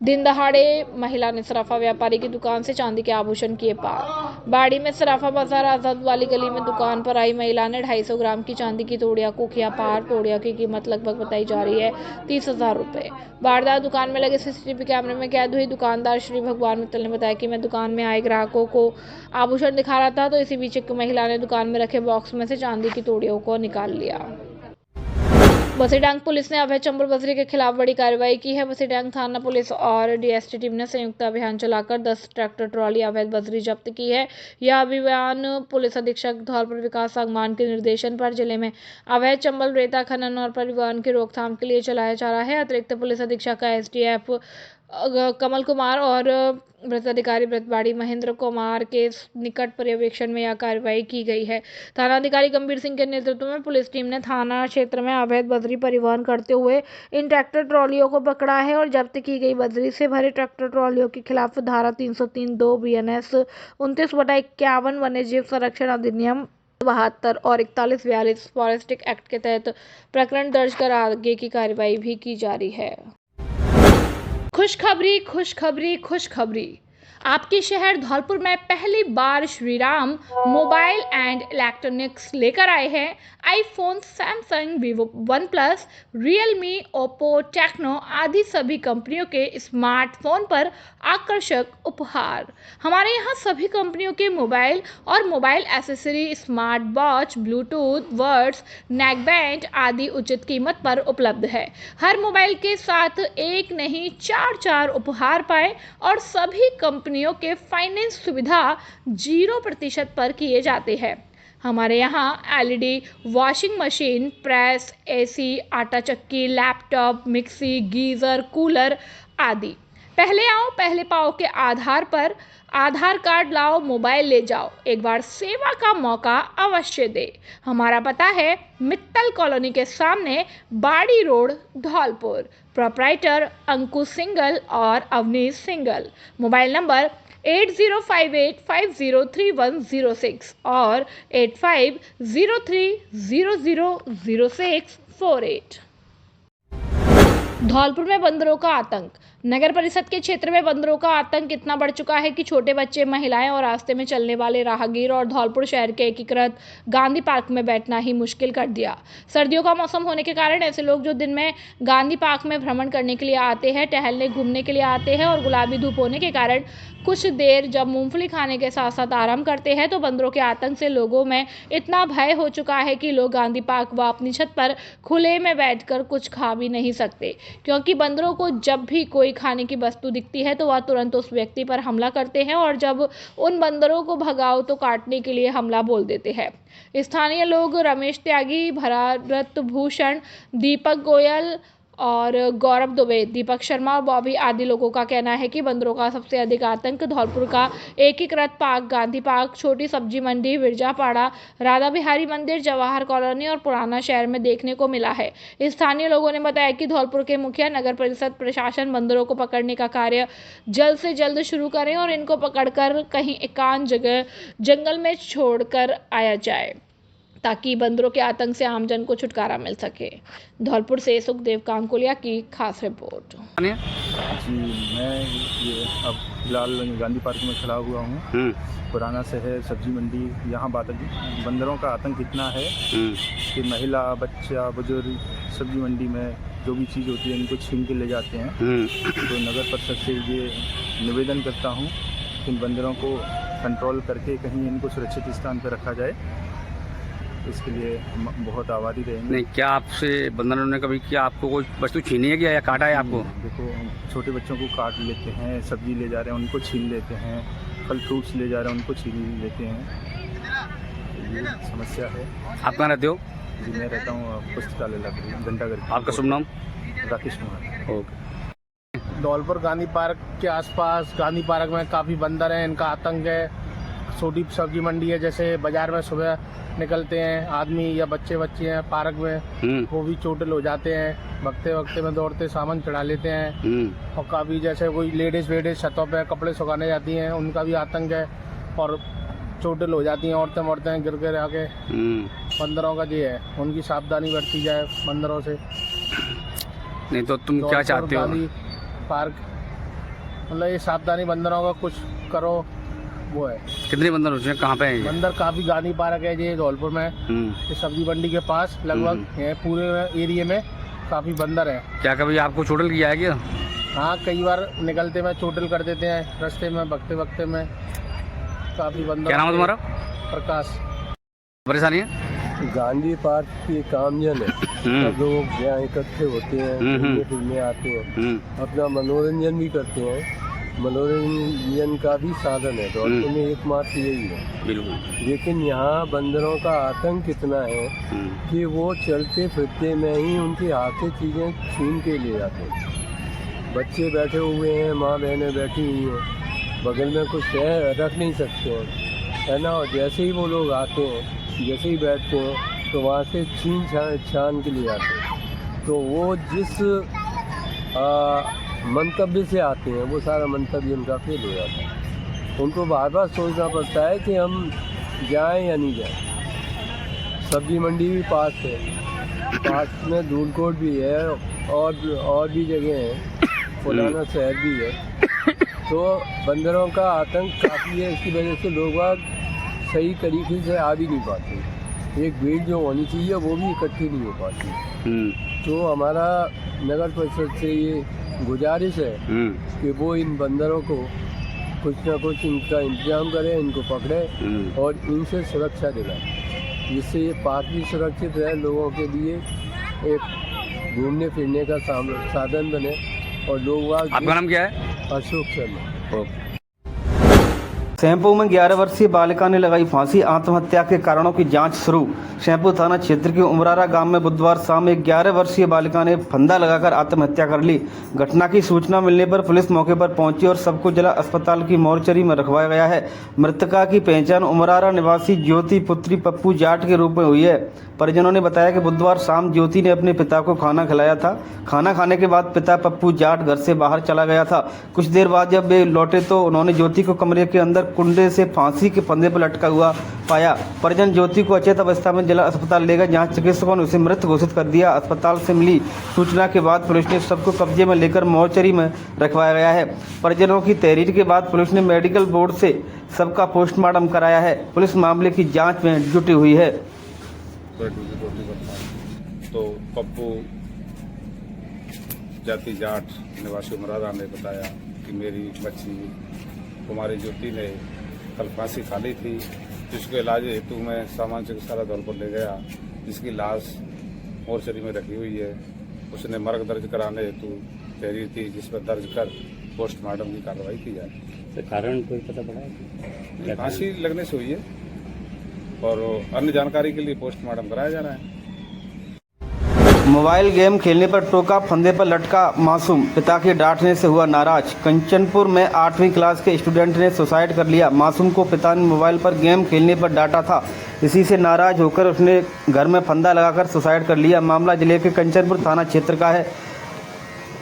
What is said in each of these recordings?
दिन दहाड़े महिला ने सराफा व्यापारी की दुकान से चांदी के आभूषण किए पार। बाड़ी में सराफा बाजार आजाद वाली गली में दुकान पर आई महिला ने 250 ग्राम की चांदी की तोड़िया को किया पार। तोड़िया की कीमत लगभग बताई जा रही है 30,000 रुपए। वारदात दुकान में लगे सीसीटीवी कैमरे में कैद हुई। दुकानदार श्री भगवान मित्तल ने बताया कि मैं दुकान में आए ग्राहकों को आभूषण दिखा रहा था, तो इसी बीच एक महिला ने दुकान में रखे बॉक्स में से चांदी की तोड़ियों को निकाल लिया। बसीडांग पुलिस ने अवैध चंबल बजरी के खिलाफ बड़ी कार्रवाई की है। बसीडांग थाना पुलिस और डीएसटी टीम ने संयुक्त अभियान चलाकर 10 ट्रैक्टर ट्रॉली अवैध बजरी जब्त की है। यह अभियान पुलिस अधीक्षक धौलपुर विकास सांगवान के निर्देशन पर जिले में अवैध चंबल, रेता खनन और परिवहन की रोकथाम के लिए चलाया जा रहा है। अतिरिक्त पुलिस अधीक्षक एसडीएफ कमल कुमार और वृत्ताधिकारी व्रतवाड़ी महेंद्र कुमार के निकट पर्यवेक्षण में यह कार्रवाई की गई है। थानाधिकारी गंभीर सिंह के नेतृत्व में पुलिस टीम ने थाना क्षेत्र में अवैध बजरी परिवहन करते हुए इन ट्रैक्टर ट्रॉलियों को पकड़ा है और जब्त की गई बजरी से भरे ट्रैक्टर ट्रॉलियों के खिलाफ धारा 303(2) BNS 29/51 वन्यजीव संरक्षण अधिनियम 72 और 4142 फॉरेस्टिक एक्ट के तहत प्रकरण दर्ज कर आगे की कार्रवाई भी की जा रही है। खुशखबरी खुशखबरी खुशखबरी। आपके शहर धौलपुर में पहली बार श्रीराम मोबाइल एंड इलेक्ट्रॉनिक्स लेकर आए हैं iPhone, Samsung, Vivo, OnePlus, Realme, Oppo, Tecno आदि सभी कंपनियों के स्मार्टफोन पर आकर्षक उपहार। हमारे यहाँ सभी कंपनियों के मोबाइल और mobile accessory, smart watch, Bluetooth, words, neck band आदि उचित कीमत पर उपलब्ध है। हर मोबाइल के साथ एक नहीं 4 उपहार पाएं और सभी कंपनियों के फाइनेंस सुविधा 0% पर किए जाते हैं। हमारे यहाँ LED washing machine, press, AC, आटा चक्की, लैपटॉप, मिक्सी, गीजर, कूलर आदि। पहले आओ पहले पाओ के आधार पर आधार कार्ड लाओ, मोबाइल ले जाओ, एक बार सेवा का मौका अवश्य दे। हमारा पता है मित्तल कॉलोनी के सामने, बाड़ी रोड, धौलपुर। प्रोप्राइटर अंकुश सिंगल और अवनीश सिंगल। मोबाइल नंबर 8058503106 और 8503000648। धौलपुर में बंदरों का आतंक। नगर परिषद के क्षेत्र में बंदरों का आतंक इतना बढ़ चुका है कि छोटे बच्चे, महिलाएं और रास्ते में चलने वाले राहगीर और धौलपुर शहर के एकीकृत गांधी पार्क में बैठना ही मुश्किल कर दिया। सर्दियों का मौसम होने के कारण ऐसे लोग जो दिन में गांधी पार्क में भ्रमण करने के लिए आते हैं, टहलने घूमने के लिए आते हैं और गुलाबी धूप होने के कारण कुछ देर जब मूंगफली खाने के साथ साथ आराम करते हैं तो बंदरों के आतंक से लोगों में इतना भय हो चुका है कि लोग गांधी पार्क व अपनी छत पर खुले में बैठकर कुछ खा भी नहीं सकते, क्योंकि बंदरों को जब भी कोई खाने की वस्तु दिखती है तो वह तुरंत उस व्यक्ति पर हमला करते हैं और जब उन बंदरों को भगाओ तो काटने के लिए हमला बोल देते हैं। स्थानीय लोग रमेश त्यागी, भारत भूषण, दीपक गोयल और गौरव दुबे, दीपक शर्मा और बॉबी आदि लोगों का कहना है कि बंदरों का सबसे अधिक आतंक धौलपुर का एकीकृत पार्क, गांधी पार्क, छोटी सब्जी मंडी, विरजापाड़ा, राधा बिहारी मंदिर, जवाहर कॉलोनी और पुराना शहर में देखने को मिला है। स्थानीय लोगों ने बताया कि धौलपुर के मुखिया, नगर परिषद प्रशासन बंदरों को पकड़ने का कार्य जल्द से जल्द शुरू करें और इनको पकड़कर कहीं एकांत जगह जंगल में छोड़कर आया जाए ताकि बंदरों के आतंक से आमजन को छुटकारा मिल सके। धौलपुर से सुखदेव कांकोलिया की खास रिपोर्ट। जी, मैं ये अब फिलहाल गांधी पार्क में खड़ा हुआ हूँ। पुराना शहर, सब्जी मंडी, यहाँ बंदरों का आतंक इतना है कि महिला, बच्चा, बुजुर्ग सब्जी मंडी में जो भी चीज़ होती है इनको छीन के ले जाते हैं। तो नगर परिषद से ये निवेदन करता हूँ कि इन बंदरों को कंट्रोल करके कहीं इनको सुरक्षित स्थान पर रखा जाए। इसके लिए हम बहुत आभारी रहेंगे। नहीं, क्या आपसे बंदरों ने कभी क्या आपको कोई वस्तु छीनी है क्या या काटा है आपको? देखो, छोटे बच्चों को काट लेते हैं, सब्जी ले जा रहे हैं उनको छीन लेते हैं, फल फ्रूट्स ले जा रहे हैं उनको छीन लेते हैं। ये समस्या है। आप कहाँ रहते हो? जी, मैं रहता हूँ पुस्तकालय लाइब्रेरी, घंटाघर। आपका शुभ नाम? राकेश कुमार। ओके। धौलपुर गांधी पार्क के आसपास, गांधी पार्क में काफ़ी बंदर हैं, इनका आतंक है। छोटी सब्जी मंडी है, जैसे बाजार में सुबह निकलते हैं आदमी या बच्चे हैं पार्क में, वो भी चोटिल हो जाते हैं। वक्ते वक्ते में दौड़ते सामान चढ़ा लेते हैं। और काफ़ी जैसे कोई लेडीज़ छतों पे कपड़े सुखाने जाती हैं, उनका भी आतंक है और चोटिल हो जाती हैं। औरतें गिर गिर आके बंदरों का ये है, उनकी सावधानी बरती जाए बंदरों से। नहीं तो तुम क्या चाहते हो? गांधी पार्क मतलब ये सावधानी बंदरों का कुछ करो, वो है। कितने बंदर हो चुके हैं, कहाँ पे हैं ये? बंदर काफ़ी, गांधी पार्क है ये धौलपुर में, ये सब्जी मंडी के पास लगभग ये पूरे एरिया में काफ़ी बंदर हैं। क्या कभी आपको चोटल किया है क्या? हाँ, कई बार निकलते में चोटल कर देते हैं रास्ते में, भगते भगते में काफ़ी बंदर। क्या नाम है तुम्हारा? प्रकाश। परेशानी है? गांधी पार्क की कामजन है, सब लोग यहाँ इकट्ठे होते हैं, घूमने फिरने आते हैं, अपना मनोरंजन भी करते हैं। मनोरंजन का भी साधन है, धौलपुर में एकमात्र यही है। बिल्कुल। लेकिन यहाँ बंदरों का आतंक इतना है कि वो चलते फिरते में ही उनके हाथ से चीज़ें छीन के ले जाते हैं। बच्चे बैठे हुए हैं, माँ बहनें बैठी हुई हैं, बगल में कुछ रख नहीं सकते हैं, है ना। और जैसे ही वो लोग आते हैं, जैसे ही बैठते हैं तो वहाँ से छीन छान के लिए आते हैं। तो वो जिस मंतव्य से आते हैं, वो सारा मंतव्य उनका फेल हो जाता है। उनको बार बार सोचना पड़ता है कि हम जाएं या नहीं जाएं। सब्जी मंडी भी पास है, पास में धूलकोट भी है, और भी जगह हैं, पुराना शहर भी है। तो बंदरों का आतंक काफ़ी है, इसकी वजह से लोग सही तरीके से आ भी नहीं पाते। एक भीड़ जो होनी चाहिए वो भी इकट्ठी नहीं हो पाती। तो हमारा नगर परिषद से ये गुजारिश है कि वो इन बंदरों को कुछ ना कुछ इनका इंतजाम करें, इनको पकड़े और इनसे सुरक्षा दिलाएं, जिससे ये पार्क भी सुरक्षित रहे, लोगों के लिए एक घूमने फिरने का साधन बने। और लोग, आपका नाम क्या है? अशोक शर्मा। शहपुर में 11 वर्षीय बालिका ने लगाई फांसी, आत्महत्या के कारणों की जांच शुरू। शहपुर थाना क्षेत्र के उमरारा गांव में बुधवार शाम एक 11 वर्षीय बालिका ने फंदा लगाकर आत्महत्या कर ली। घटना की सूचना मिलने पर पुलिस मौके पर पहुंची और सबको जिला अस्पताल की मोर्चरी में रखवाया गया है। मृतका की पहचान उमरारा निवासी ज्योति पुत्री पप्पू जाट के रूप में हुई है। परिजनों ने बताया कि बुधवार शाम ज्योति ने अपने पिता को खाना खिलाया था। खाना खाने के बाद पिता पप्पू जाट घर से बाहर चला गया था। कुछ देर बाद जब वे लौटे तो उन्होंने ज्योति को कमरे के अंदर कुंडे से फांसी के फंदे पर लटका हुआ पाया। परिजन ज्योति को अचेत अवस्था में जिला अस्पताल ले गए, जहां चिकित्सकों ने उसे मृत घोषित कर दिया। अस्पताल से मिली सूचना के बाद पुलिस ने सबको कब्जे में लेकर मोर्चरी में रखवाया गया है। परिजनों की तहरीर के बाद पुलिस ने मेडिकल बोर्ड से सबका पोस्टमार्टम कराया है। पुलिस मामले की जाँच में जुटी हुई है। तो पप्पू जाति जाट निवासी उमरारा ने बताया कि मेरी बच्ची कुमारी ज्योति ने कल फांसी खा ली थी, जिसके इलाज हेतु मैं सामान्य चिकित्सालय धौलपुर ले गया, जिसकी लाश मोर्चरी में रखी हुई है। उसने मर्ग दर्ज कराने हेतु तहरीर थी, जिस पर दर्ज कर पोस्टमार्टम की कार्रवाई की जाए। कारण कोई पता पड़ा? फांसी लगने से हुई है और अन्य जानकारी के लिए पोस्टमार्टम कराया जा रहा है। मोबाइल गेम खेलने पर टोका, फंदे पर लटका मासूम, पिता के डांटने से हुआ नाराज। कंचनपुर में 8वीं क्लास के स्टूडेंट ने सुसाइड कर लिया। मासूम को पिता ने मोबाइल पर गेम खेलने पर डांटा था, इसी से नाराज होकर उसने घर में फंदा लगाकर सुसाइड कर लिया। मामला जिले के कंचनपुर थाना क्षेत्र का है,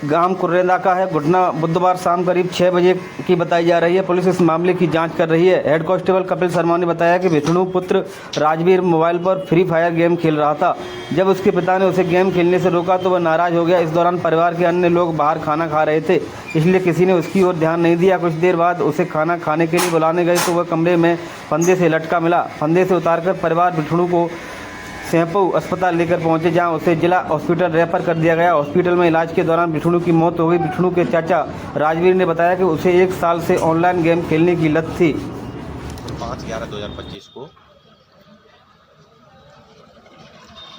गांव कुर्रेदा का है। घटना बुधवार शाम करीब 6 बजे की बताई जा रही है। पुलिस इस मामले की जांच कर रही है। हेड कांस्टेबल कपिल शर्मा ने बताया कि विष्णु पुत्र राजवीर मोबाइल पर फ्री फायर गेम खेल रहा था। जब उसके पिता ने उसे गेम खेलने से रोका तो वह नाराज हो गया। इस दौरान परिवार के अन्य लोग बाहर खाना खा रहे थे, इसलिए किसी ने उसकी ओर ध्यान नहीं दिया। कुछ देर बाद उसे खाना खाने के लिए बुलाने गए तो वह कमरे में फंदे से लटका मिला। फंदे से उतारकर परिवार विष्णु को शहपुर अस्पताल लेकर पहुंचे, जहां उसे जिला हॉस्पिटल रेफर कर दिया गया। हॉस्पिटल में इलाज के दौरान विष्णु की मौत हो गई। विष्णु के चाचा राजवीर ने बताया कि उसे 1 साल से ऑनलाइन गेम खेलने की लत थी। 5/11/2025 को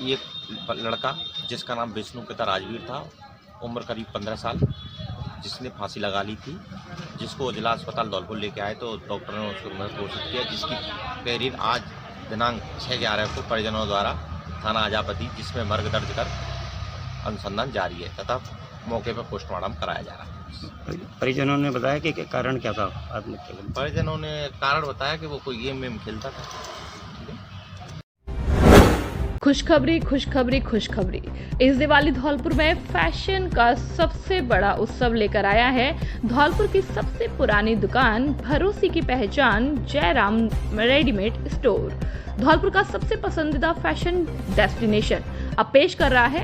एक लड़का जिसका नाम विष्णु पिता राजवीर था, उम्र करीब 15 साल, जिसने फांसी लगा ली थी, जिसको जिला अस्पताल धौलपुर लेके आए तो डॉक्टर ने उसको मृत घोषित किया, जिसकी तहरीर आज दिनांक 6/11 को परिजनों द्वारा थाना अजापति, जिसमें मर्ग दर्ज कर अनुसंधान जारी है तथा मौके पर पोस्टमार्टम कराया जा रहा है। परिजनों ने बताया कि कारण क्या था आत्महत्या का? परिजनों ने कारण बताया कि वो कोई गेम वेम खेलता था। खुशखबरी खुशखबरी खुशखबरी। इस दिवाली धौलपुर में फैशन का सबसे बड़ा उत्सव लेकर आया है धौलपुर की सबसे पुरानी दुकान भरोसी की पहचान जयराम रेडीमेड स्टोर। धौलपुर का सबसे पसंदीदा फैशन डेस्टिनेशन अब पेश कर रहा है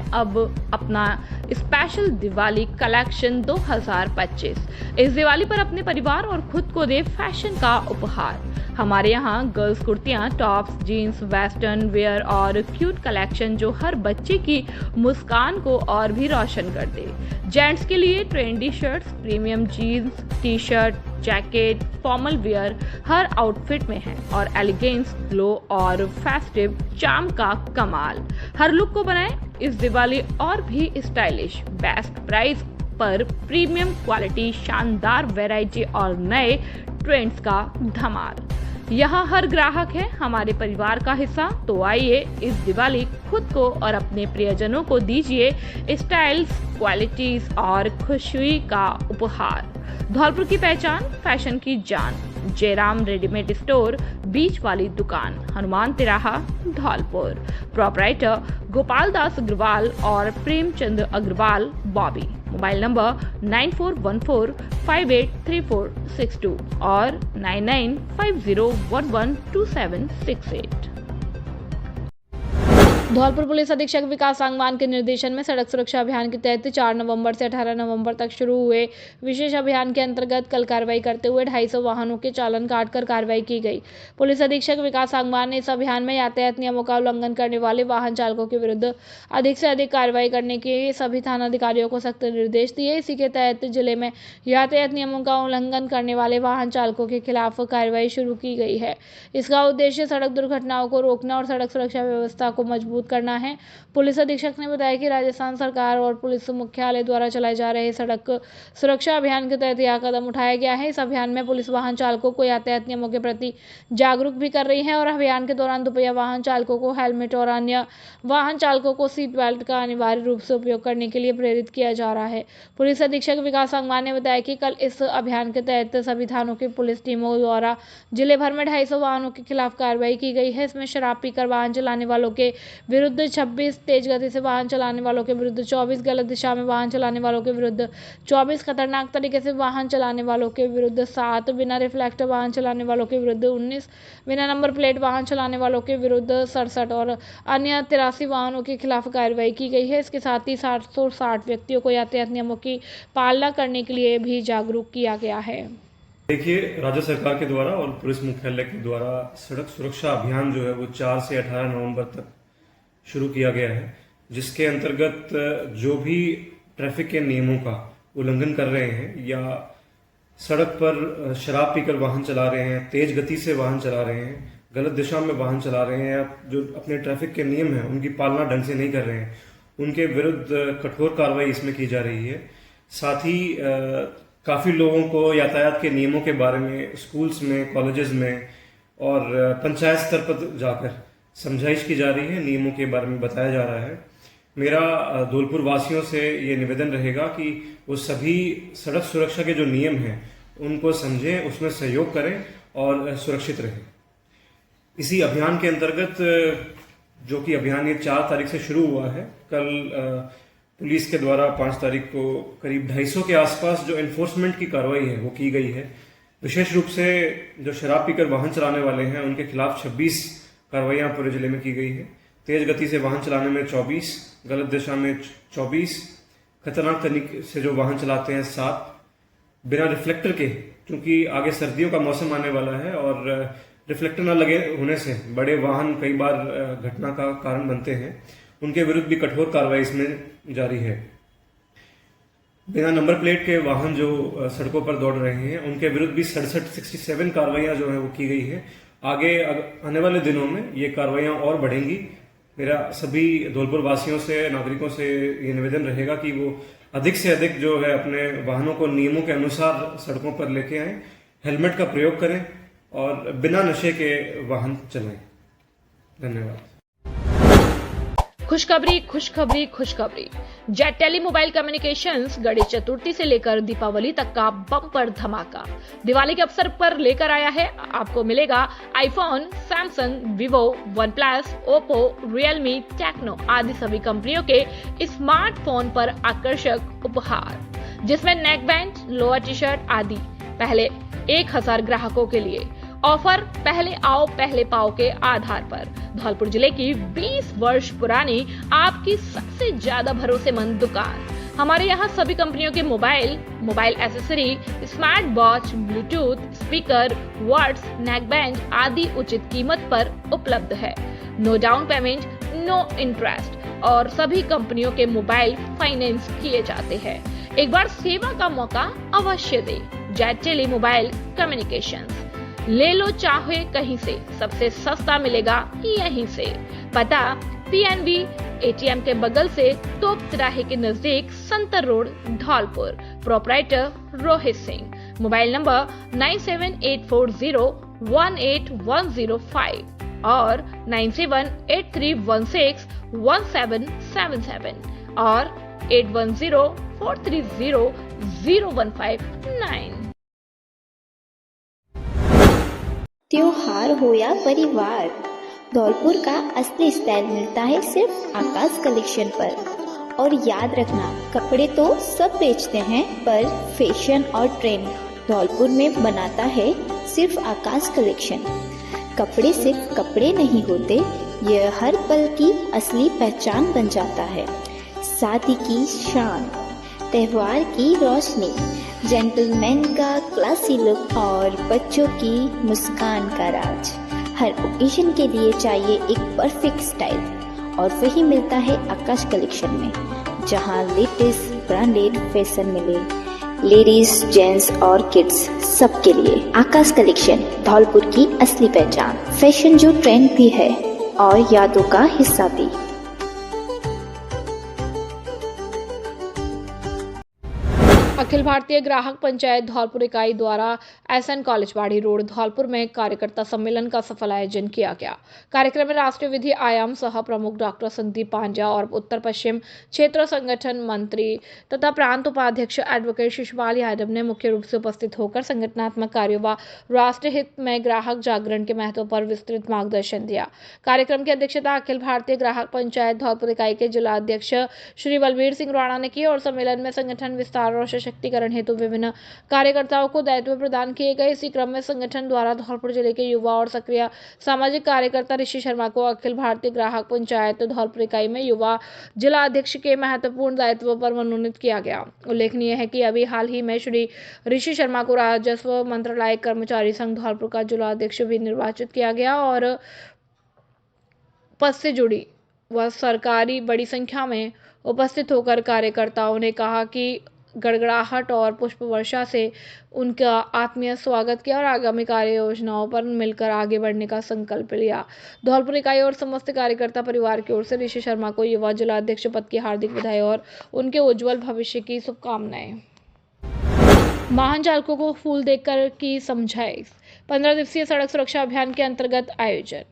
अपना स्पेशल दिवाली कलेक्शन 2025। इस दिवाली पर अपने परिवार और खुद को दे फैशन का उपहार। हमारे यहाँ गर्ल्स कुर्तियाँ, टॉप्स, जीन्स, वेस्टर्न वेयर और क्यूट कलेक्शन जो हर बच्चे की मुस्कान को और भी रोशन कर दे। जेंट्स के लिए trendy shirts, premium jeans, T shirt, jacket, formal wear हर आउटफिट में है और एलिगेंस, ग्लो और फेस्टिव चार्म का कमाल। हर लुक को बनाए इस दिवाली और भी स्टाइलिश। बेस्ट प्राइस पर प्रीमियम क्वालिटी, शानदार वैरायटी और नए ट्रेंड्स का धमाल। यहाँ हर ग्राहक है हमारे परिवार का हिस्सा। तो आइए इस दिवाली खुद को और अपने प्रियजनों को दीजिए स्टाइल्स, क्वालिटीज और खुशी का उपहार। धौलपुर की पहचान, फैशन की जान, जयराम रेडीमेड स्टोर, बीच वाली दुकान, हनुमान तिराहा, धौलपुर। प्रोपराइटर गोपाल दास अग्रवाल और प्रेमचंद अग्रवाल बॉबी। मोबाइल नंबर 9414583462 और 9950112768। धौलपुर पुलिस अधीक्षक विकास सांगवान के निर्देशन में सड़क सुरक्षा अभियान के तहत 4 नवंबर से 18 नवंबर तक शुरू हुए विशेष अभियान के अंतर्गत कल कार्रवाई करते हुए 250 वाहनों के चालान काटकर कार्रवाई की गई। पुलिस अधीक्षक विकास सांगवान ने इस अभियान में यातायात नियमों का उल्लंघन करने वाले वाहन चालकों के विरुद्ध अधिक से अधिक कार्रवाई करने के सभी थानाधिकारियों को सख्त निर्देश दिए। इसी के तहत जिले में यातायात नियमों का उल्लंघन करने वाले वाहन चालकों के खिलाफ कार्रवाई शुरू की गई है। इसका उद्देश्य सड़क दुर्घटनाओं को रोकना और सड़क सुरक्षा व्यवस्था को मजबूत करना है। पुलिस अधीक्षक ने बताया कि राजस्थान सरकार और पुलिस मुख्यालय द्वारा चलाए जा रहे सड़क सुरक्षा अभियान के तहत यह कदम उठाया गया है। इस अभियान में पुलिस वाहन चालकों को यातायात नियमों के प्रति जागरूक भी कर रही है और अभियान के दौरान दुपहिया वाहन चालकों को हेलमेट और अन्य वाहन चालकों को सीट बेल्ट का अनिवार्य रूप से उपयोग करने के लिए प्रेरित किया जा रहा है। पुलिस अधीक्षक विकास सांगवान ने बताया कि कल इस अभियान के तहत सभी थानों की पुलिस टीमों द्वारा जिले भर में 250 वाहनों के खिलाफ कार्रवाई की गई है। इसमें शराब पीकर वाहन चलाने वालों के विरुद्ध 26, तेज गति से वाहन चलाने वालों के विरुद्ध 24, गलत दिशा में वाहन चलाने वालों के विरुद्ध 24, खतरनाक तरीके से वाहन चलाने वालों के विरुद्ध 7, बिना रिफ्लेक्टर वाहन चलाने वालों के विरुद्ध 19, बिना नंबर प्लेट वाहन चलाने वालों के विरुद्ध 67 और अन्य 83 वाहनों के खिलाफ कार्रवाई की गई है। इसके साथ ही 760 व्यक्तियों को यातायात नियमों की पालना करने के लिए भी जागरूक किया गया है। देखिए, राज्य सरकार के द्वारा और पुलिस मुख्यालय के द्वारा सड़क सुरक्षा अभियान जो है वो 4 से 18 नवंबर तक शुरू किया गया है, जिसके अंतर्गत जो भी ट्रैफिक के नियमों का उल्लंघन कर रहे हैं या सड़क पर शराब पीकर वाहन चला रहे हैं, तेज गति से वाहन चला रहे हैं, गलत दिशा में वाहन चला रहे हैं या जो अपने ट्रैफिक के नियम हैं उनकी पालना ढंग से नहीं कर रहे हैं, उनके विरुद्ध कठोर कार्रवाई इसमें की जा रही है। साथ ही काफ़ी लोगों को यातायात के नियमों के बारे में स्कूल्स में, कॉलेजेस में और पंचायत स्तर पर जाकर समझाइश की जा रही है, नियमों के बारे में बताया जा रहा है। मेरा धौलपुर वासियों से ये निवेदन रहेगा कि वो सभी सड़क सुरक्षा के जो नियम हैं उनको समझें, उसमें सहयोग करें और सुरक्षित रहें। इसी अभियान के अंतर्गत जो कि अभियान ये 4 तारीख से शुरू हुआ है, कल पुलिस के द्वारा 5 तारीख को करीब 250 के आसपास जो एनफोर्समेंट की कार्रवाई है वो की गई है। विशेष रूप से जो शराब पीकर वाहन चलाने वाले हैं उनके खिलाफ 26 कार्रवाइयाँ पूरे जिले में की गई है। तेज गति से वाहन चलाने में 24, गलत दिशा में 24, खतरनाक तरीके से जो वाहन चलाते हैं 7, बिना रिफ्लेक्टर के, क्योंकि आगे सर्दियों का मौसम आने वाला है और रिफ्लेक्टर न लगे होने से बड़े वाहन कई बार घटना का कारण बनते हैं, उनके विरुद्ध भी कठोर कार्रवाई इसमें जारी है। बिना नंबर प्लेट के वाहन जो सड़कों पर दौड़ रहे हैं उनके विरुद्ध भी 67 कार्रवाइयाँ जो है वो की गई है। आगे आने वाले दिनों में ये कार्रवाइयाँ और बढ़ेंगी। मेरा सभी धौलपुर वासियों से, नागरिकों से ये निवेदन रहेगा कि वो अधिक से अधिक जो है अपने वाहनों को नियमों के अनुसार सड़कों पर लेके आएं, हेलमेट का प्रयोग करें और बिना नशे के वाहन चलाएं। धन्यवाद। खुशखबरी खुशखबरी खुशखबरी। Jet tele mobile communications Ganesh Chaturthi से लेकर दीपावली तक का बम्पर धमाका दिवाली के अवसर पर लेकर आया है। आपको मिलेगा iPhone, Samsung, Vivo, OnePlus, Oppo, Realme, Tecno आदि सभी कंपनियों के स्मार्टफोन पर आकर्षक उपहार, जिसमें neck band, lower T shirt आदि पहले 1000 ग्राहकों के लिए। ऑफर पहले आओ पहले पाओ के आधार पर। धौलपुर जिले की 20 वर्ष पुरानी आपकी सबसे ज्यादा भरोसेमंद दुकान। हमारे यहाँ सभी कंपनियों के mobile accessory, smart watch, Bluetooth, speaker, words, neck band आदि उचित कीमत पर उपलब्ध है। No down payment, no interest और सभी कंपनियों के मोबाइल फाइनेंस किए जाते हैं। एक बार सेवा का मौका अवश्य दे। जेट टेली मोबाइल कम्युनिकेशंस, ले लो चाहे कहीं से, सबसे सस्ता मिलेगा यहीं से। पता PNB ATM के बगल से तोप तिराहे के नजदीक Santar road, Dholpur. Proprietor Rohit Singh. Mobile number 9784018105 और 9783161777 और 8104300159। त्योहार हो या परिवार, धौलपुर का असली स्टाइल मिलता है सिर्फ आकाश कलेक्शन पर। और याद रखना, कपड़े तो सब बेचते हैं पर फैशन और ट्रेंड धौलपुर में बनाता है सिर्फ आकाश कलेक्शन। कपड़े सिर्फ कपड़े नहीं होते, यह हर पल की असली पहचान बन जाता है। शादी की शान, त्योहार की रोशनी, जेंटलमैन का क्लासी लुक और बच्चों की मुस्कान का राज। हर ओकेजन के लिए चाहिए एक परफेक्ट स्टाइल और वही मिलता है आकाश कलेक्शन में, जहां लेटेस्ट ब्रांडेड फैशन मिले। लेडीज, जेंट्स और किड्स सबके लिए आकाश कलेक्शन धौलपुर की असली पहचान। फैशन जो ट्रेंड भी है और यादों का हिस्सा भी। अखिल भारतीय ग्राहक पंचायत धौलपुर इकाई द्वारा SN कॉलेज बाड़ी रोड धौलपुर में कार्यकर्ता सम्मेलन का सफल आयोजन किया गया। कार्यक्रम में राष्ट्रीय विधि आयाम सह प्रमुख डॉक्टर संदीप पांड्या और उत्तर पश्चिम क्षेत्र संगठन मंत्री तथा प्रांत उपाध्यक्ष एडवोकेट शिशुपाल यादव ने मुख्य रूप से उपस्थित होकर संगठनात्मक कार्यों व राष्ट्र हित में ग्राहक जागरण के महत्व पर विस्तृत मार्गदर्शन दिया। कार्यक्रम की अध्यक्षता अखिल भारतीय ग्राहक पंचायत धौलपुर इकाई के जिला अध्यक्ष श्री बलबीर सिंह राणा ने की और सम्मेलन में संगठन विस्तार और सशक्तिकरण हेतु विभिन्न कार्यकर्ताओं को दायित्व प्रदान किए गए। इसी क्रम में संगठन द्वारा धौलपुर जिले के युवा और सक्रिय सामाजिक कार्यकर्ता ऋषि शर्मा को अखिल भारतीय ग्राहक पंचायत धौलपुर इकाई में युवा जिला अध्यक्ष के महत्वपूर्ण दायित्व पर मनोनीत किया गया। उल्लेखनीय है कि अभी हाल ही में श्री ऋषि शर्मा को राजस्व मंत्रालय कर्मचारी संघ धौलपुर का जिला अध्यक्ष भी निर्वाचित किया गया और पद से जुड़ी व सरकारी बड़ी संख्या में उपस्थित होकर कार्यकर्ताओं ने कहा कि गड़गड़ाहट और पुष्प वर्षा से उनका आत्मीय स्वागत किया और आगामी कार्य योजनाओं पर मिलकर आगे बढ़ने का संकल्प लिया। धौलपुर इकाई और समस्त कार्यकर्ता परिवार की ओर से ऋषि शर्मा को युवा जिला अध्यक्ष पद की हार्दिक बधाई और उनके उज्जवल भविष्य की शुभकामनाएं। वाहन चालकों को फूल देकर की समझाइश। 15 दिवसीय सड़क सुरक्षा अभियान के अंतर्गत आयोजन।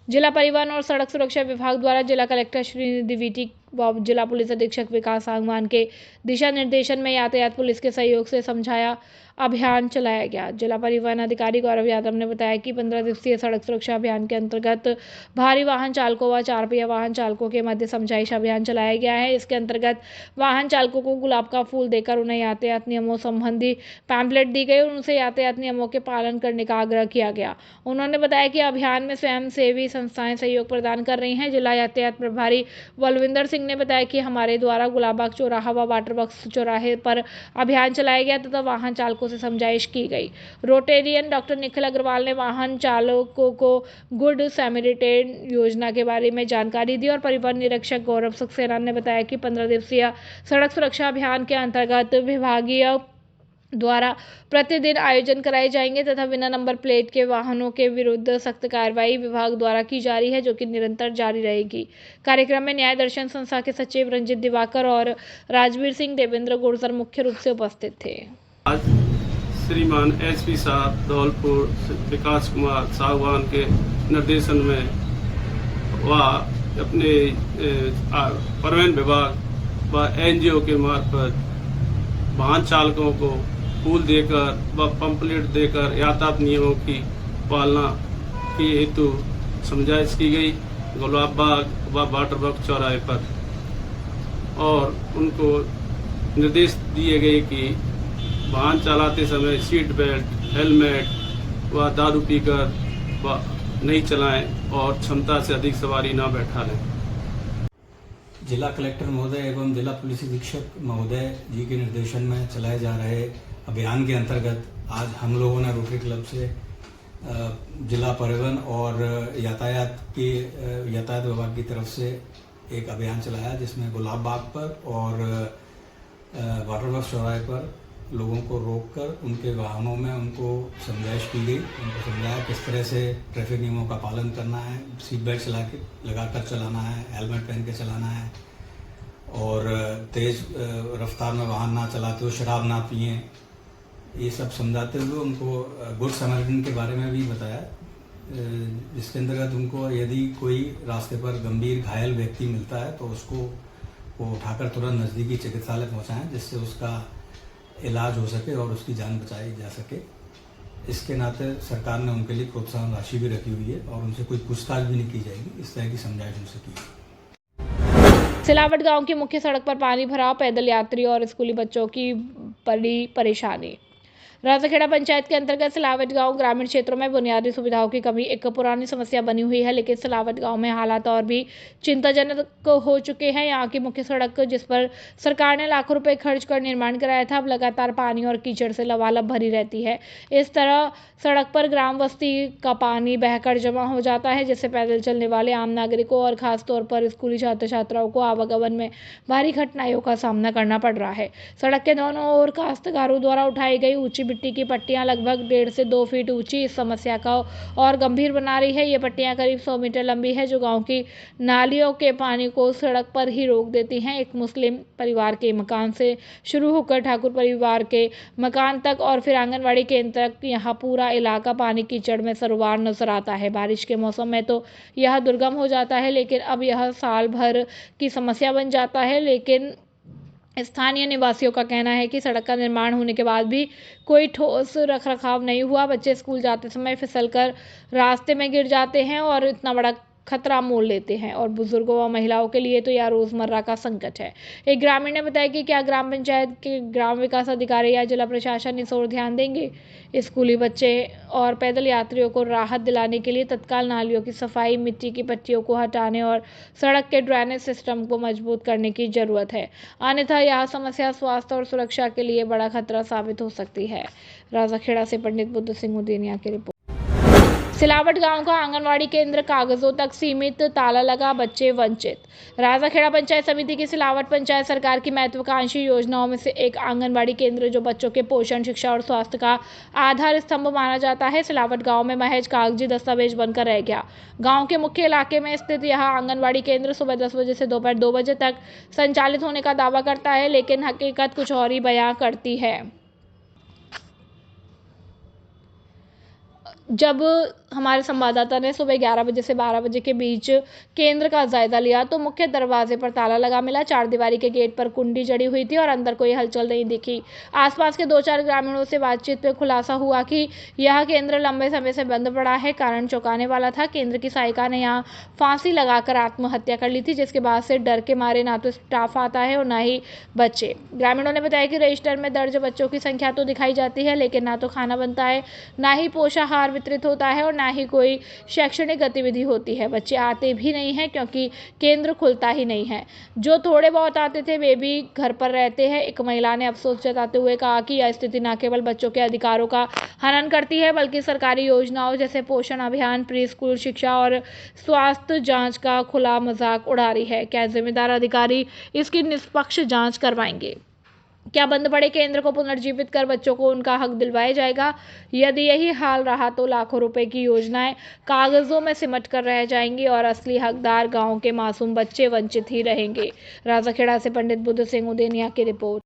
जिला परिवहन और सड़क सुरक्षा विभाग द्वारा जिला कलेक्टर श्रीनिधि वीटी व जिला पुलिस अधीक्षक विकास सांगवान के दिशा निर्देशन में यातायात पुलिस के सहयोग से समझाया अभियान चलाया गया। जिला परिवहन अधिकारी गौरव यादव ने बताया कि 15 दिवसीय सड़क सुरक्षा अभियान के अंतर्गत भारी वाहन चालकों व 4 पहिया वाहन चालकों के मध्य समझाइश अभियान चलाया गया है। इसके अंतर्गत वाहन चालकों को गुलाब का फूल देकर उन्हें यातायात नियमों संबंधी पैम्पलेट दी गई और उनसे यातायात नियमों के पालन करने का आग्रह किया गया। उन्होंने बताया कि अभियान में स्वयंसेवी संस्थाएं सहयोग प्रदान कर रही हैं। जिला यातायात प्रभारी बलविंदर सिंह ने बताया कि हमारे द्वारा गुलाबबाग चौराहा व वाटर बॉक्स चौराहे पर अभियान चलाया गया तथा वाहन चालकों से समझाइश की गई। रोटेरियन डॉक्टर निखिल अग्रवाल ने वाहन चालकों को गुड सैमरिटन योजना के बारे में जानकारी दी और परिवहन निरीक्षक गौरव सक्सेना ने बताया कि 15 दिवसीय सड़क सुरक्षा अभियान के अंतर्गत विभागीय द्वारा प्रतिदिन आयोजन कराए जाएंगे तथा बिना नंबर प्लेट के वाहनों के विरुद्ध सख्त कार्रवाई विभाग द्वारा की जा रही है, जो कि निरंतर जारी रहेगी। कार्यक्रम में न्याय दर्शन संस्था के सचिव रंजित दिवाकर और राजवीर सिंह देवेंद्र गुर्जर मुख्य रूप से उपस्थित थे। आज श्रीमान SP साहब धौलपुर विकास कुमार साहवान के निर्देशन में व अपने परिवहन विभाग व NGO के मार्फत वाहन चालकों को फूल देकर व पंपलेट देकर यातायात नियमों की पालना के हेतु समझाइश की गई गुलाब बाग व वाटर बाग चौराहे पर, और उनको निर्देश दिए गए कि वाहन चलाते समय सीट बेल्ट, हेलमेट व दारू पीकर व नहीं चलाएं और क्षमता से अधिक सवारी न बैठा लें। जिला कलेक्टर महोदय एवं जिला पुलिस अधीक्षक महोदय जी के निर्देशन में चलाए जा रहे अभियान के अंतर्गत आज हम लोगों ने रोटरी क्लब से जिला परिवहन और यातायात विभाग की तरफ से एक अभियान चलाया, जिसमें गुलाब बाग पर और वाटर वर्क चौराहे पर लोगों को रोककर उनके वाहनों में उनको समझाइश की गई। उनको समझाया किस तरह से ट्रैफिक नियमों का पालन करना है, सीट बेल्ट लगाकर चलाना है, हेलमेट पहन के चलाना है और तेज़ रफ्तार में वाहन ना चलाते हो शराब ना पिए। ये सब समझाते हुए उनको गुड समैरिटन के बारे में भी बताया, जिसके अंतर्गत उनको यदि कोई रास्ते पर गंभीर घायल व्यक्ति मिलता है तो उसको वो उठाकर तुरंत नज़दीकी चिकित्सालय पहुंचाएं, जिससे उसका इलाज हो सके और उसकी जान बचाई जा सके। इसके नाते सरकार ने उनके लिए प्रोत्साहन राशि भी रखी हुई है और उनसे कोई पूछताछ भी नहीं की जाएगी, इस तरह की समझाइश उनसे की। सिलावट गांव की मुख्य सड़क पर पानी भराव, पैदल यात्री और स्कूली बच्चों की बड़ी परेशानी। राजाखेड़ा पंचायत के अंतर्गत सिलावट गांव ग्रामीण क्षेत्रों में बुनियादी सुविधाओं की कमी एक पुरानी समस्या बनी हुई है, लेकिन सिलावट गांव में हालात और भी चिंताजनक हो चुके हैं। यहां की मुख्य सड़क, जिस पर सरकार ने लाखों रुपए खर्च कर निर्माण कराया था, अब लगातार पानी और कीचड़ से लबालब भरी रहती है। इस तरह सड़क पर ग्राम बस्ती का पानी बहकर जमा हो जाता है, जिससे पैदल चलने वाले आम नागरिकों और खासतौर पर स्कूली छात्र छात्राओं को आवागमन में भारी कठिनाइयों का सामना करना पड़ रहा है। सड़क के दोनों ओर काश्तकारों द्वारा उठाई गई ऊंची मिट्टी की पट्टियां लगभग 1.5 से 2 फीट ऊंची इस समस्या का और गंभीर बना रही है। ये पट्टियां करीब 100 मीटर लंबी है, जो गांव की नालियों के पानी को सड़क पर ही रोक देती हैं। एक मुस्लिम परिवार के मकान से शुरू होकर ठाकुर परिवार के मकान तक और फिर आंगनवाड़ी केंद्र तक यहाँ पूरा इलाका पानी कीचड़ में सरोवर नजर आता है। बारिश के मौसम में तो यह दुर्गम हो जाता है, लेकिन अब यह साल भर की समस्या बन जाता है। लेकिन स्थानीय निवासियों का कहना है कि सड़क का निर्माण होने के बाद भी कोई ठोस रखरखाव नहीं हुआ। बच्चे स्कूल जाते समय फिसलकर रास्ते में गिर जाते हैं और इतना बड़ा खतरा मोल लेते हैं, और बुजुर्गों व महिलाओं के लिए तो यह रोजमर्रा का संकट है। एक ग्रामीण ने बताया कि क्या ग्राम पंचायत के ग्राम विकास अधिकारी या जिला प्रशासन इस ओर ध्यान देंगे। स्कूली बच्चे और पैदल यात्रियों को राहत दिलाने के लिए तत्काल नालियों की सफाई, मिट्टी की पट्टियों को हटाने और सड़क के ड्रेनेज सिस्टम को मजबूत करने की जरूरत है, अन्यथा यह समस्या स्वास्थ्य और सुरक्षा के लिए बड़ा खतरा साबित हो सकती है। राजाखेड़ा से पंडित बुद्ध सिंह उदेनिया की रिपोर्ट। सिलावट गांव का आंगनवाड़ी केंद्र कागजों तक सीमित, ताला लगा, बच्चे वंचित। राजाखेड़ा पंचायत समिति की सिलावट पंचायत सरकार की महत्वाकांक्षी योजनाओं में से एक आंगनवाड़ी केंद्र, जो बच्चों के पोषण, शिक्षा और स्वास्थ्य का आधार स्तंभ माना जाता है, सिलावट गांव में महज कागजी दस्तावेज बनकर रह गया। गांव के मुख्य इलाके में स्थित यह आंगनवाड़ी केंद्र सुबह 10 बजे से दोपहर 2 बजे तक संचालित होने का दावा करता है, लेकिन हकीकत कुछ और ही बयां करती है। जब हमारे संवाददाता ने सुबह 11 बजे से 12 बजे के बीच केंद्र का जायजा लिया तो मुख्य दरवाजे पर ताला लगा मिला। 4 दीवारी के गेट पर कुंडी जड़ी हुई थी और अंदर कोई हलचल नहीं दिखी। आसपास के 2-4 ग्रामीणों से बातचीत में खुलासा हुआ कि यह केंद्र लंबे समय से बंद पड़ा है। कारण चौंकाने वाला था। केंद्र की सहायिका ने यहाँ फांसी लगाकर आत्महत्या कर ली थी, जिसके बाद से डर के मारे ना तो स्टाफ आता है और ना ही बच्चे। ग्रामीणों ने बताया कि रजिस्टर में दर्ज बच्चों की संख्या तो दिखाई जाती है, लेकिन ना तो खाना बनता है, ना ही पोषाहार वितरित होता है और ना ही कोई शैक्षणिक गतिविधि होती है। बच्चे आते भी नहीं हैं क्योंकि केंद्र खुलता ही नहीं है। जो थोड़े बहुत आते थे वे भी घर पर रहते हैं। एक महिला ने अफसोस जताते हुए कहा कि यह स्थिति न केवल बच्चों के अधिकारों का हनन करती है, बल्कि सरकारी योजनाओं जैसे पोषण अभियान, प्री स्कूल शिक्षा और स्वास्थ्य जांच का खुला मजाक उड़ा रही है। क्या जिम्मेदार अधिकारी इसकी निष्पक्ष जांच करवाएंगे? क्या बंद पड़े केंद्र को पुनर्जीवित कर बच्चों को उनका हक दिलवाया जाएगा? यदि यही हाल रहा तो लाखों रुपए की योजनाएं कागजों में सिमट कर रह जाएंगी और असली हकदार गांव के मासूम बच्चे वंचित ही रहेंगे। राजाखेड़ा से पंडित बुद्ध सिंह उदेनिया की रिपोर्ट।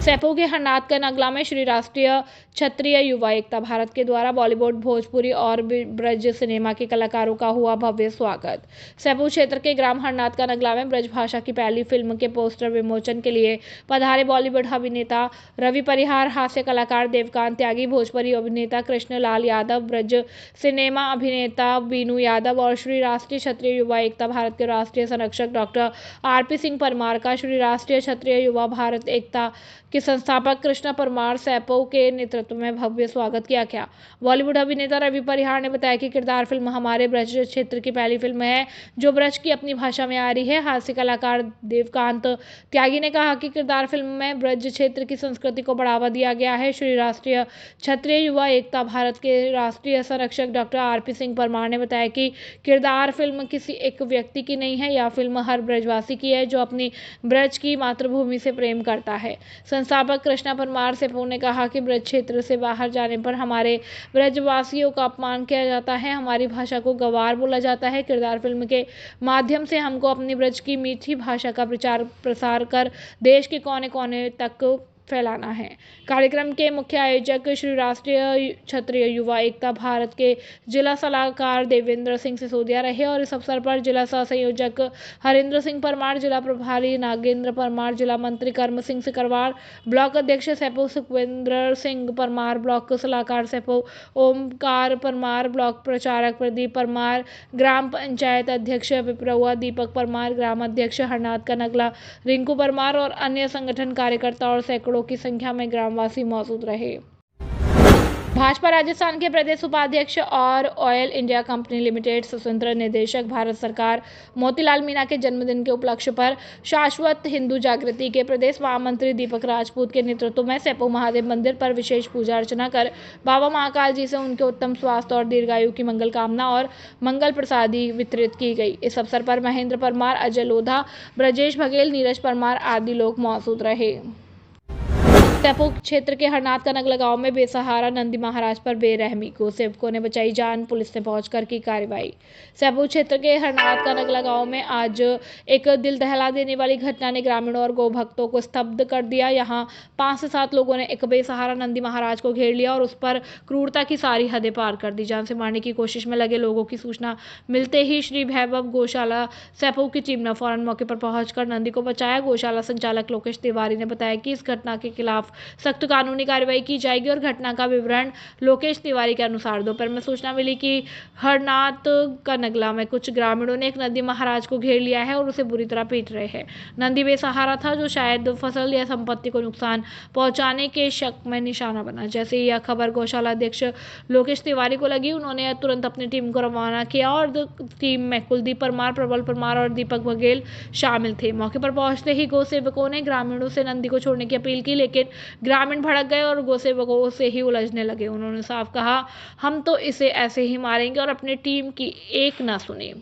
सैपो के हरनाथ का नगला में श्री राष्ट्रीय क्षत्रिय युवा एकता भारत के द्वारा बॉलीवुड, भोजपुरी और ब्रज सिनेमा के कलाकारों का हुआ भव्य स्वागत। सैपो क्षेत्र के ग्राम हरनाथ का नगला में ब्रज भाषा की पहली फिल्म के पोस्टर विमोचन के लिए पधारे बॉलीवुड अभिनेता रवि परिहार, हास्य कलाकार देवकांत त्यागी, भोजपुरी अभिनेता कृष्ण लाल यादव, ब्रज सिनेमा अभिनेता बीनू यादव और श्री राष्ट्रीय क्षत्रिय युवा एकता भारत के राष्ट्रीय संरक्षक डॉक्टर RP सिंह परमार का श्री राष्ट्रीय क्षत्रिय युवा भारत एकता के संस्थापक कृष्णा परमार सैपो के नेतृत्व में भव्य स्वागत किया गया। बॉलीवुड अभिनेता रवि परिहार ने बताया कि किरदार फिल्म हमारे ब्रज क्षेत्र की पहली फिल्म है जो ब्रज की अपनी भाषा में आ रही है। हास्य कलाकार देवकांत त्यागी ने कहा कि किरदार फिल्म में ब्रज क्षेत्र की संस्कृति को बढ़ावा दिया गया है। श्री राष्ट्रीय क्षत्रिय युवा एकता भारत के राष्ट्रीय संरक्षक डॉक्टर RP सिंह परमार ने बताया कि किरदार फिल्म किसी एक व्यक्ति की नहीं है, यह फिल्म हर ब्रजवासी की है जो अपनी ब्रज की मातृभूमि से प्रेम करता है। संस्थापक कृष्णा परमार सैपो ने कहा कि ब्रज क्षेत्र से बाहर जाने पर हमारे ब्रजवासियों का अपमान किया जाता है, हमारी भाषा को गंवार बोला जाता है। किरदार फिल्म के माध्यम से हमको अपनी ब्रज की मीठी भाषा का प्रचार प्रसार कर देश के कोने कोने तक फैलाना है। कार्यक्रम के मुख्य आयोजक श्री राष्ट्रीय क्षत्रिय युवा एकता भारत के जिला सलाहकार देवेंद्र सिंह सिसोदिया रहे और इस अवसर पर जिला सह संयोजक हरेंद्र सिंह परमार, जिला प्रभारी नागेंद्र परमार, जिला मंत्री कर्म सिंह सिकरवार, ब्लॉक अध्यक्ष सैपो सुखविंद्र सिंह परमार, ब्लॉक सलाहकार सैपो ओमकार परमार, ब्लॉक प्रचारक प्रदीप परमार, ग्राम पंचायत अध्यक्ष विप्रउआ दीपक परमार, ग्राम अध्यक्ष हरनाथ का नगला रिंकू परमार और अन्य संगठन कार्यकर्ता और सैकड़ों की संख्या में ग्रामवासी मौजूद रहे। भाजपा राजस्थान के प्रदेश उपाध्यक्ष और ऑयल इंडिया कंपनी लिमिटेड स्वतंत्र निदेशक भारत सरकार मोतीलाल मीणा के जन्मदिन के उपलक्ष्य पर शाश्वत हिंदू जागृति के प्रदेश महामंत्री दीपक राजपूत के नेतृत्व में सैपो महादेव मंदिर पर विशेष पूजा अर्चना कर बाबा महाकाल जी से उनके उत्तम स्वास्थ्य और दीर्घायु की मंगल कामना और मंगल प्रसादी वितरित की गई। इस अवसर पर महेंद्र परमार, अजय लोधा, ब्रजेश बघेल, नीरज परमार आदि लोग मौजूद रहे। सैपो क्षेत्र के हरनाथ का नगला गांव में बेसहारा नंदी महाराज पर बेरहमी, गोसेवकों ने बचाई जान, पुलिस ने पहुंचकर की कार्रवाई। सैपो क्षेत्र के हरनाथ का नगला गांव में आज एक दिल दहला देने वाली घटना ने ग्रामीणों और गौ भक्तों को स्तब्ध कर दिया। यहां 5 से 7 लोगों ने एक बेसहारा नंदी महाराज को घेर लिया और उस पर क्रूरता की सारी हदें पार कर दी। जान से मारने की कोशिश में लगे लोगों की सूचना मिलते ही श्री वैभव गौशाला सैपो की टीम ने फौरन मौके पर पहुंचकर नंदी को बचाया। गौशाला संचालक लोकेश तिवारी ने बताया कि इस घटना के खिलाफ सख्त कानूनी कार्रवाई की जाएगी और घटना का विवरण लोकेश तिवारी के अनुसार दोपहर में सूचना मिली कि हरनाथ का नगला में कुछ ग्रामीणों ने एक नंदी महाराज को घेर लिया है और उसे बुरी तरह पीट रहे हैं। नंदी बेसहारा था जो शायद फसल या संपत्ति को नुकसान पहुंचाने के शक में निशाना बना। जैसे ही यह खबर गौशाला अध्यक्ष लोकेश तिवारी को लगी, उन्होंने तुरंत अपनी टीम को रवाना किया और टीम में कुलदीप परमार, प्रबल परमार और दीपक बघेल शामिल थे। मौके पर पहुंचते ही गौ सेवकों ने ग्रामीणों से नंदी को छोड़ने की अपील की, लेकिन ग्रामीण भड़क गए और गौसेवकों से ही उलझने लगे। उन्होंने साफ कहा, हम तो इसे ऐसे ही मारेंगे और अपनी टीम की एक ना सुनी।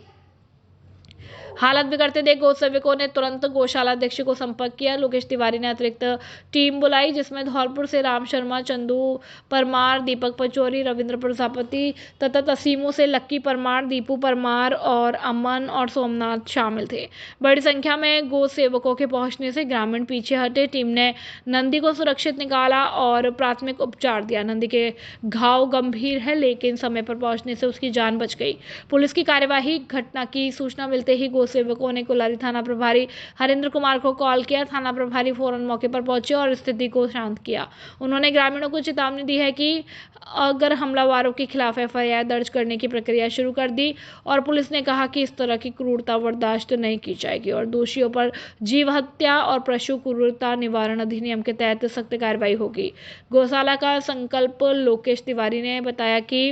हालत बिगड़ते देख गौसेवकों ने तुरंत गौशाला अध्यक्ष को संपर्क किया। लोकेश तिवारी ने अतिरिक्त टीम बुलाई जिसमें धौलपुर से राम शर्मा, चंदू परमार, दीपक पचौरी, रविंद्र प्रजापति तथा तसीमों से लक्की परमार, दीपू परमार और अमन और सोमनाथ शामिल थे। बड़ी संख्या में गौसेवकों के पहुंचने से ग्रामीण पीछे हटे। टीम ने नंदी को सुरक्षित निकाला और प्राथमिक उपचार दिया। नंदी के घाव गंभीर है लेकिन समय पर पहुंचने से उसकी जान बच गई। पुलिस की कार्यवाही। घटना की सूचना मिलते ही सेवकों ने कुलारी थाना प्रभारी हरेंद्र कुमार को कॉल किया। थाना प्रभारी फौरन मौके पर पहुंचे और स्थिति को शांत किया। उन्होंने ग्रामीणों को चेतावनी दी है कि अगर हमलावरों के खिलाफ FIR दर्ज करने की प्रक्रिया शुरू कर दी और पुलिस ने कहा कि इस तरह की क्रूरता बर्दाश्त नहीं की जाएगी और दोषियों पर जीव हत्या और पशु क्रूरता निवारण अधिनियम के तहत सख्त कार्रवाई होगी। गौशाला का संकल्प लोकेश तिवारी ने बताया कि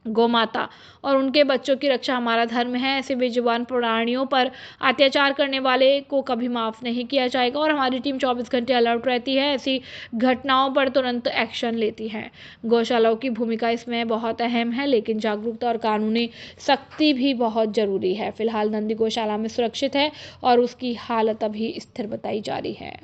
गौमाता और उनके बच्चों की रक्षा हमारा धर्म है। ऐसे बेजुबान प्राणियों पर अत्याचार करने वाले को कभी माफ नहीं किया जाएगा और हमारी टीम 24 घंटे अलर्ट रहती है, ऐसी घटनाओं पर तुरंत एक्शन लेती है। गौशालाओं की भूमिका इसमें बहुत अहम है लेकिन जागरूकता और कानूनी सख्ती भी बहुत जरूरी है। फिलहाल नंदी गौशाला में सुरक्षित है और उसकी हालत अभी स्थिर बताई जा रही है।